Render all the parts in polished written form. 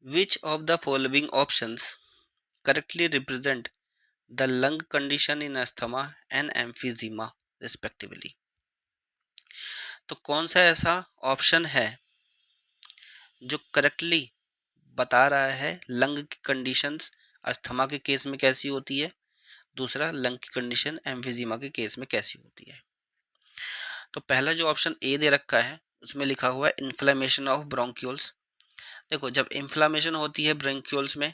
Which of the following options correctly represent the lung condition in asthma and emphysema respectively. तो कौन सा ऐसा option है जो करेक्टली बता रहा है लंग की कंडीशंस अस्थमा के केस में कैसी होती है, दूसरा लंग की कंडीशन एम्फीजीमा के केस में कैसी होती है। तो पहला जो ऑप्शन ए दे रखा है उसमें लिखा हुआ है इन्फ्लेमेशन ऑफ ब्रोंक्यूल्स। देखो, जब इन्फ्लामेशन होती है ब्रोंक्यूल्स में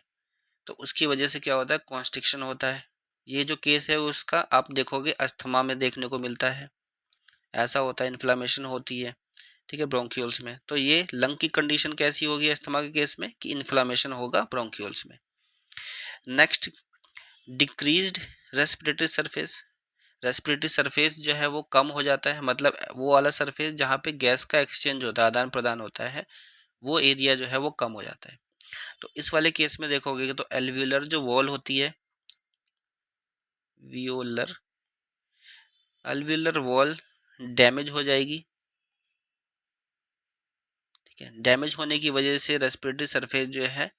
तो उसकी वजह से क्या होता है, कॉन्स्ट्रिक्शन होता है। ये जो केस है उसका आप देखोगे अस्थमा में देखने को मिलता है, ऐसा होता है, इन्फ्लामेशन होती है, ठीक है, ब्रोंक्यूल्स में। तो ये लंग की कंडीशन कैसी होगी अस्थमा के केस में कि इन्फ्लामेशन होगा ब्रोंक्यूल्स में। Next, decreased respiratory surface. Respiratory surface जो है वो कम हो जाता है, मतलब वो वाला सरफेस जहाँ पे गैस का एक्सचेंज होता है, आदान प्रदान होता है, वो एरिया जो है वो कम हो जाता है। तो इस वाले केस में देखोगे तो एल्वियुलर जो वॉल होती है, वियोलर एल्वियुलर वॉल डैमेज हो जाएगी, ठीक है। डैमेज होने की वजह से रेस्पिरेटरी सरफेस जो है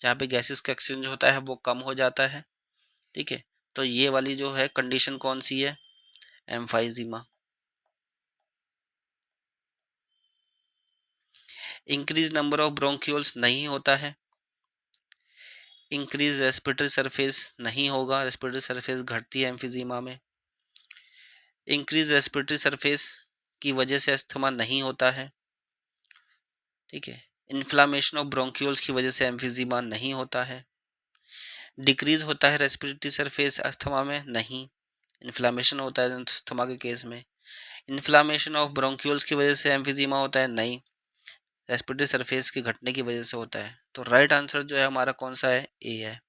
जहाँ पे गैसेस का एक्सचेंज होता है वो कम हो जाता है, ठीक है। तो ये वाली जो है कंडीशन कौन सी है, emphysema. Increase number of bronchioles नहीं होता है, इंक्रीज रेस्पिरेटरी सरफेस नहीं होगा, रेस्पिरेटरी सरफेस घटती है एम्फीजीमा में। इंक्रीज रेस्पिरेटरी सरफेस की वजह से अस्थमा नहीं होता है, ठीक है। इन्फ्लामेशन ऑफ ब्रोंक्यूल्स की वजह से एम्फीजीमा नहीं होता है। डिक्रीज होता है रेस्पिरेटरी सरफेस अस्थमा में, नहीं। इन्फ्लामेशन होता है अस्थमा के केस में। इन्फ्लामेशन ऑफ ब्रोंक्यूल्स की वजह से एम्फीजीमा होता है, नहीं। रेस्पिरेटरी सरफेस के घटने की वजह से होता है। तो राइट आंसर जो है हमारा कौन सा है, ए है।